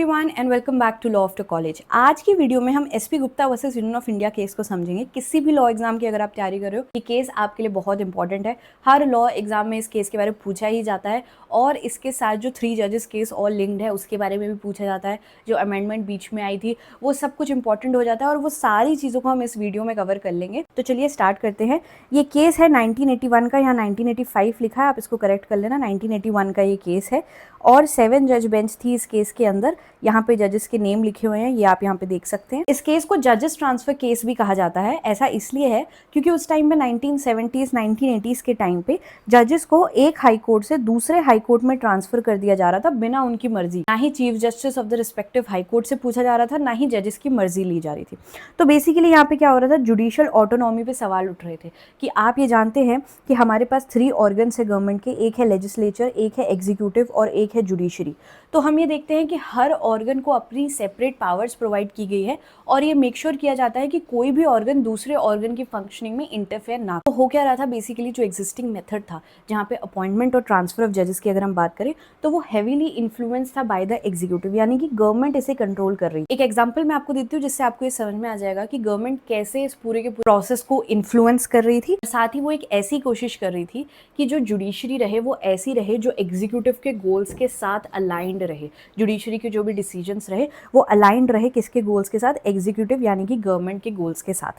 Everyone and welcome back to Law of the College. आज की video में हम SP Gupta versus Union of India case को समझेंगे। किसी भी लॉ एग्जाम की अगर आप तैयारी कर रहे हो, ये केस आपके लिए बहुत इंपॉर्टेंट है। हर लॉ एग्जाम में इस केस के बारे में पूछा ही जाता है और इसके साथ जो 3 जजेस केस और लिंक्ड है उसके बारे में भी पूछा जाता है। जो अमेंडमेंट बीच में आई थी वो सब कुछ इंपॉर्टेंट हो जाता है और वो सारी चीज़ों को हम इस वीडियो में कवर कर लेंगे। तो चलिए स्टार्ट करते हैं। ये केस है 1981 का, यहाँ 1985 लिखा है, आप इसको करेक्ट कर लेना। 1981 का ये केस है और 7 जज बेंच थी इस केस के अंदर। यहाँ पे जजेस के नेम लिखे हुए हैं, ये आप यहाँ पे देख सकते हैं। इस केस को जजेस ट्रांसफर केस भी कहा जाता है। ऐसा इसलिए है क्योंकि उस टाइम में 1970s 1980s के टाइम पे जजेस को एक हाई कोर्ट से दूसरे हाई कोर्ट में ट्रांसफर कर दिया जा रहा था बिना उनकी मर्जी। ना ही chief justice of the respective high court से पूछा जा रहा था, ना ही जजेस की मर्जी ली जा रही थी। तो बेसिकली यहाँ पे क्या हो रहा था, जुडिशियल ऑटोनॉमी पे सवाल उठ रहे थे कि आप ये जानते हैं कि हमारे पास 3 ऑर्गन्स है गवर्नमेंट के, एक है लेजिस्लेचर, एक है एग्जीक्यूटिव और एक है जुडिशरी। तो हम ये देखते हैं कि हर ऑर्गन को अपनी सेपरेट पावर्स प्रोवाइड की गई है और ये मेक श्योर किया जाता है कि कोई भी ऑर्गन दूसरे ऑर्गन की फंक्शनिंग में इंटरफेयर ना तो हो क्या रहा था। बेसिकली जो एग्जिस्टिंग मेथड था जहाँ पे अपॉइंटमेंट और ट्रांसफर ऑफ जजेस की अगर हम बात करें तो वो हैवीली इन्फ्लुएंस था बाय द एग्जीक्यूटिव, यानी कि गवर्नमेंट इसे कंट्रोल कर रही है। एक एग्जाम्पल मैं आपको देती हूँ जिससे आपको ये समझ में आ जाएगा कि गवर्नमेंट कैसे इस पूरे के प्रोसेस को इन्फ्लुएंस कर रही थी। साथ ही वो एक ऐसी कोशिश कर रही थी कि जो जुडिशरी रहे वो ऐसी रहे जो एग्जीक्यूटिव के गोल्स के साथ अलाइंड रहे। जुडिशरी के जो भी डिसीजंस रहे वो अलाइंड रहे किसके गोल्स के साथ, एग्जीक्यूटिव यानी कि गवर्नमेंट के गोल्स के साथ।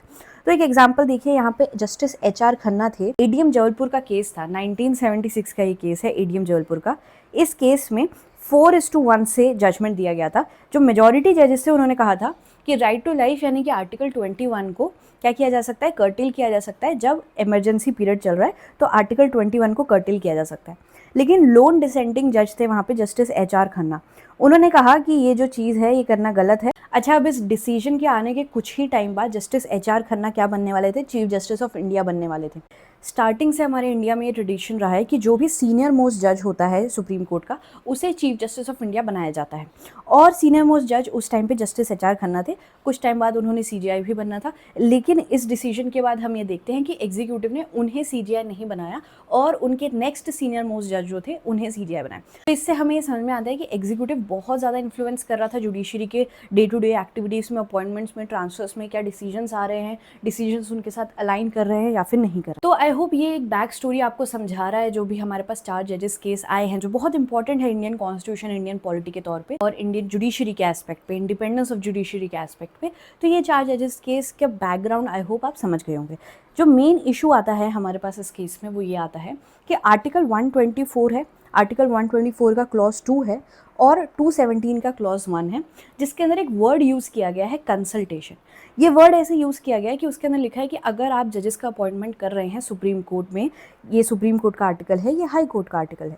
तो एक एग्जांपल देखिए, यहाँ पे जस्टिस एचआर खन्ना थे। एडीएम जबलपुर का केस था, 1976 का ये केस है एडीएम जबलपुर का। इस केस में 4:1 से जजमेंट दिया गया था। जो मेजॉरिटी जजेस थे उन्होंने कहा था कि राइट टू लाइफ यानी कि आर्टिकल 21 को क्या किया जा सकता है, कर्टेल किया जा सकता है। जब इमरजेंसी पीरियड चल रहा है तो आर्टिकल 21 को कर्टेल किया जा सकता है। लेकिन लोन डिसेंटिंग जज थे वहाँ पे जस्टिस एचआर खन्ना। उन्होंने कहा कि ये जो चीज़ है ये करना गलत है। अच्छा, अब इस डिसीजन के आने के कुछ ही टाइम बाद जस्टिस एचआर खन्ना क्या बनने वाले थे, चीफ जस्टिस ऑफ इंडिया बनने वाले थे। स्टार्टिंग से हमारे इंडिया में ये ट्रेडिशन रहा है कि जो भी सीनियर मोस्ट जज होता है सुप्रीम कोर्ट का, उसे चीफ जस्टिस ऑफ इंडिया बनाया जाता है। और सीनियर मोस्ट जज उस टाइम पे जस्टिस एचआर खन्ना थे। कुछ टाइम बाद उन्होंने सीजीआई भी बनना था, लेकिन इस डिसीजन के बाद हम ये देखते हैं कि एग्जीक्यूटिव ने उन्हें सीजीआई नहीं बनाया और उनके नेक्स्ट सीनियर मोस्ट जज जो थे उन्हें सीजीआई बनाया। तो इससे हमें ये समझ में आता है कि एग्जीक्यूटिव बहुत ज़्यादा इन्फ्लुएंस कर रहा था जुडिशरी के डे टू डे एक्टिविटीज़ में, अपॉइंटमेंट्स में, ट्रांसफर्स में, क्या डिसीजंस आ रहे हैं, डिसीजंस उनके साथ अलाइन कर रहे हैं या फिर नहीं कर रहे। तो आई होप ये एक बैक स्टोरी आपको समझा रहा है। जो भी हमारे पास 4 जजेस केस आए हैं जो बहुत इंपॉर्टेंट है इंडियन कॉन्स्टिट्यूशन, इंडियन पॉलिटी के तौर पे और इंडियन जुडिशरी के एस्पेक्ट पे, इंडिपेंडेंस ऑफ जुडिशरी के एस्पेक्ट पे। तो ये 4 जजेस केस का बैकग्राउंड आई होप आप समझ गए होंगे। जो मेन इशू आता है हमारे पास इस केस में वो ये आता है कि आर्टिकल 124 है, आर्टिकल 124 का क्लॉज 2 है और 217 का क्लॉज 1 है, जिसके अंदर एक वर्ड यूज़ किया गया है कंसल्टेशन। ये वर्ड ऐसे यूज़ किया गया है कि उसके अंदर लिखा है कि अगर आप जजेस का अपॉइंटमेंट कर रहे हैं सुप्रीम कोर्ट में, ये सुप्रीम कोर्ट का आर्टिकल है, ये हाई कोर्ट का आर्टिकल है।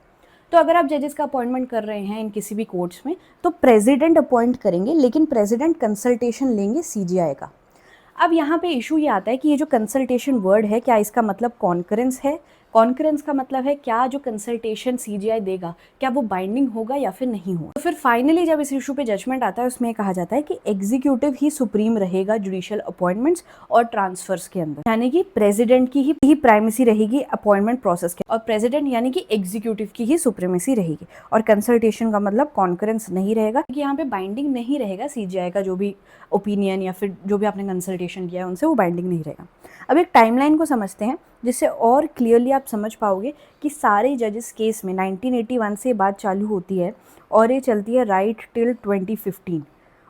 तो अगर आप जजेस का अपॉइंटमेंट कर रहे हैं इन किसी भी कोर्ट्स में तो प्रेसिडेंट अपॉइंट करेंगे, लेकिन प्रेसिडेंट कंसल्टेशन लेंगे सीजीआई का। अब यहाँ पे इशू ये आता है कि ये जो कंसल्टेशन वर्ड है, क्या इसका मतलब कॉन्करेंस है? कॉन्करेंस का मतलब है क्या जो कंसल्टेशन सीजीआई देगा क्या वो बाइंडिंग होगा या फिर नहीं होगा। तो फिर फाइनली जब इस इशू पे जजमेंट आता है उसमें कहा जाता है कि एग्जीक्यूटिव ही सुप्रीम रहेगा जुडिशियल अपॉइंटमेंट्स और ट्रांसफर्स के अंदर, यानी कि प्रेसिडेंट की ही प्राइमेसी रहेगी अपॉइंटमेंट प्रोसेस के, और प्रेसिडेंट यानी कि एग्जीक्यूटिव की ही सुप्रीमेसी रहेगी। और कंसल्टेशन का मतलब कॉन्करेंस नहीं रहेगा, क्योंकि यहाँ पे बाइंडिंग नहीं रहेगा सीजीआई का जो भी ओपिनियन या फिर जो भी आपने कंसल्टेशन किया है उनसे, वो बाइंडिंग नहीं रहेगा। अब एक टाइमलाइन को समझते हैं जिससे और क्लियरली आप समझ पाओगे कि सारे जजेस केस में 1981 से बात चालू होती है और ये चलती है राइट टिल 2015,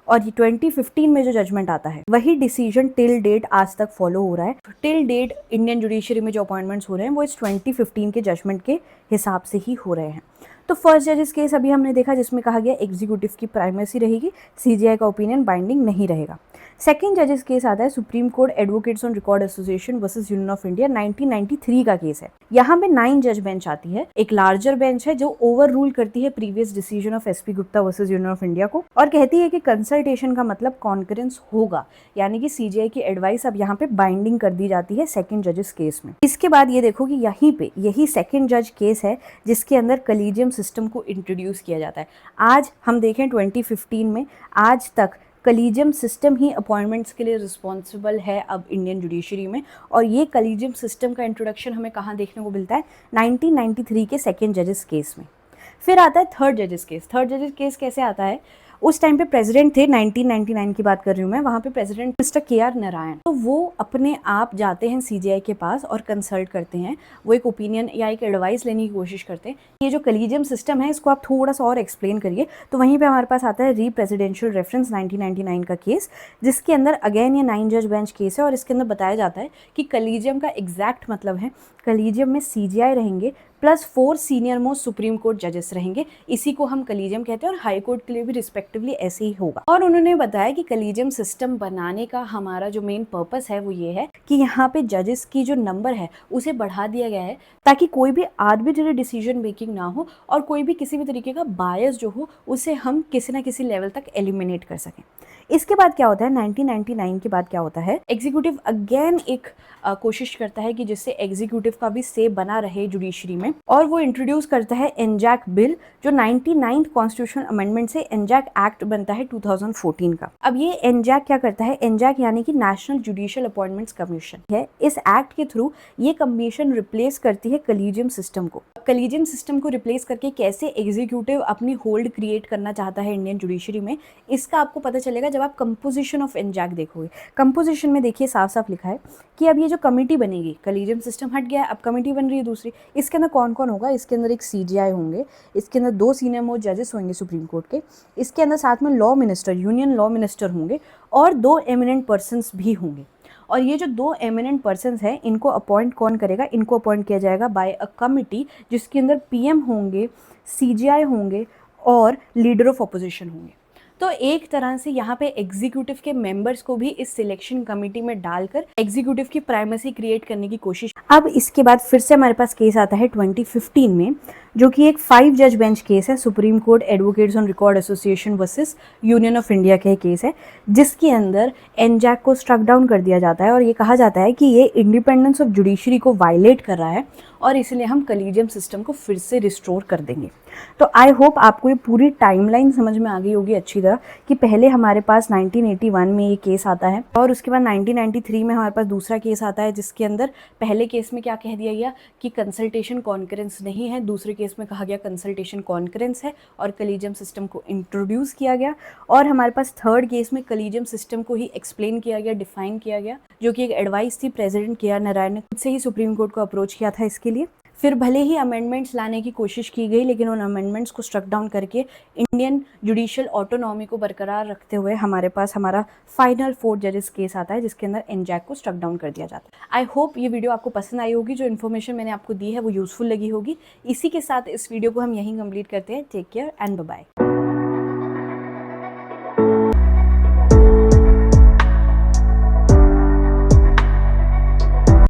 और ये 2015 में जो जजमेंट आता है वही डिसीजन टिल डेट आज तक फॉलो हो रहा है। टिल डेट इंडियन जुडिशरी में जो अपॉइंटमेंट्स हो रहे हैं वो इस 2015 के जजमेंट के हिसाब से ही हो रहे हैं। तो फर्स्ट जजेस केस अभी हमने देखा जिसमें कहा गया एग्जीक्यूटिव की प्राइमेसी रहेगी, सीजीआई का ओपिनियन बाइंडिंग नहीं रहेगा। सेकंड जजेस केस आता है supreme court advocates on record association versus Union of India, 1993 का केस है। यहाँ पे 9 जज बेंच आती है, एक लार्जर बेंच है जो ओवर रूल करती है previous decision of SP Gupta versus Union of India को, और कहती है कि कंसल्टेशन का मतलब कॉन्करेंस होगा, यानी कि सीजीआई की एडवाइस अब यहाँ पे बाइंडिंग कर दी जाती है सेकंड जजेस केस में। इसके बाद ये देखो कि यहीं पे यही सेकंड जज केस है जिसके अंदर कलीजियम सिस्टम को इंट्रोड्यूस किया जाता है। आज हम देखें 2015 में आज तक कलीजियम सिस्टम ही अपॉइंटमेंट्स के लिए रिस्पॉन्सिबल है अब इंडियन जुडिशरी में, और ये कलीजियम सिस्टम का इंट्रोडक्शन हमें कहाँ देखने को मिलता है, 1993 के सेकंड जजेस केस में। फिर आता है थर्ड जजेस केस। थर्ड जजेस केस कैसे आता है, उस टाइम पे प्रेसिडेंट थे, 1999 की बात कर रही हूँ मैं, वहाँ पे प्रेसिडेंट मिस्टर KR नारायण। तो वो अपने आप जाते हैं CGI के पास और कंसल्ट करते हैं, वो एक ओपिनियन या एक एडवाइस लेने की कोशिश करते हैं। ये जो कलीजियम सिस्टम है इसको आप थोड़ा सा और एक्सप्लेन करिए। तो वहीं पे हमारे पास आता है री प्रेसिडेंशियल रेफरेंस 1999 का केस, जिसके अंदर अगेन ये 9 जज बेंच केस है और इसके अंदर बताया जाता है कि कलीजियम का एग्जैक्ट मतलब है कलीजियम में CGI रहेंगे plus 4 senior most supreme court जजेस रहेंगे। इसी को हम कलीजियम कहते हैं और हाई कोर्ट के लिए भी रिस्पेक्टिवली ऐसे ही होगा। और उन्होंने बताया कि कलीजियम सिस्टम बनाने का हमारा जो मेन पर्पस है वो ये है कि यहाँ पे जजेस की जो नंबर है उसे बढ़ा दिया गया है ताकि कोई भी आर्बिट्रेरी डिसीजन मेकिंग ना हो और कोई भी किसी भी तरीके का बायस जो हो उसे हम किसी ना किसी लेवल तक एलिमिनेट कर सकें। इसके बाद क्या होता है, 1999 के बाद क्या होता है, एग्जीक्यूटिव अगेन एक कोशिश करता है कि जिससे एग्जीक्यूटिव का भी से बना रहे जुडिशरी में, और वो इंट्रोड्यूस करता है एनजैक बिल, जो 99th कॉन्स्टिट्यूशनल अमेंडमेंट से एनजैक एक्ट बनता है 2014 का। अब ये एनजैक क्या करता है, एनजैक यानी कि नेशनल जुडिशियल अपॉइंटमेंट्स कमीशन है। इस एक्ट के थ्रू ये कमीशन रिप्लेस करती है कलीजियम सिस्टम को। कलीजियम सिस्टम को रिप्लेस करके कैसे एग्जीक्यूटिव अपनी होल्ड क्रिएट करना चाहता है इंडियन जुडिशरी में, इसका आपको पता चलेगा जब आप कंपोजिशन ऑफ एनजैक देखोगे। कंपोजिशन में देखिए साफ साफ लिखा है कि अब ये जो कमेटी बनेगी, कलीजियम सिस्टम हट गया है, अब कमेटी बन रही है दूसरी। इसके अंदर कौन कौन होगा, इसके अंदर एक CGI होंगे, इसके अंदर 2 सीनियर मोस्ट जजेस होंगे सुप्रीम कोर्ट के, इसके अंदर साथ में law minister, union law minister होंगे और 2 एमिनेंट पर्सन्स भी होंगे। और ये जो 2 एमिनेंट पर्सन्स हैं इनको अपॉइंट कौन करेगा, इनको अपॉइंट किया जाएगा बाय अ कमिटी जिसके अंदर PM होंगे, CGI होंगे और लीडर ऑफ अपोजिशन होंगे। तो एक तरह से यहाँ पे एग्जीक्यूटिव के मेंबर्स को भी इस सिलेक्शन कमेटी में डालकर एग्जीक्यूटिव की प्राइमेसी क्रिएट करने की कोशिश। अब इसके बाद फिर से हमारे पास केस आता है 2015 में, जो कि एक 5 जज बेंच केस है, supreme court advocates on record association versus Union of India का केस है, जिसके अंदर एनजैक को स्ट्रक डाउन कर दिया जाता है और ये कहा जाता है कि ये इंडिपेंडेंस ऑफ जुडिशरी को वायलेट कर रहा है और इसलिए हम कलीजियम सिस्टम को फिर से रिस्टोर कर देंगे। तो आई होप आपको ये पूरी टाइमलाइन समझ में आ गई होगी अच्छी तरह कि पहले हमारे पास 1981 में ये केस आता है और उसके बाद 1993 में हमारे पास दूसरा केस आता है, जिसके अंदर पहले केस में क्या कह दिया गया कि कंसल्टेशन कॉन्करेंस नहीं है, दूसरे केस में कहा गया कंसल्टेशन कॉन्करेंस है और कलीजियम सिस्टम को इंट्रोड्यूस किया गया। और हमारे पास थर्ड केस में कलीजियम सिस्टम को ही एक्सप्लेन किया गया, डिफाइन किया गया, जो कि एक एडवाइस थी प्रेसिडेंट KR नारायण ने खुद से ही सुप्रीम कोर्ट को अप्रोच किया था इसके लिए। फिर भले ही अमेंडमेंट्स लाने की कोशिश की गई लेकिन उन अमेंडमेंट्स को स्ट्रक डाउन करके इंडियन जुडिशियल ऑटोनॉमी को बरकरार रखते हुए हमारे पास हमारा फाइनल 4 जजेस केस आता है, जिसके अंदर एनजैक को स्ट्रक डाउन कर दिया जाता है। आई होप ये वीडियो आपको पसंद आई होगी, जो इन्फॉर्मेशन मैंने आपको दी है वो यूजफुल लगी होगी। इसी के साथ इस वीडियो को हम यहीं कंप्लीट करते हैं। Take care and bye bye.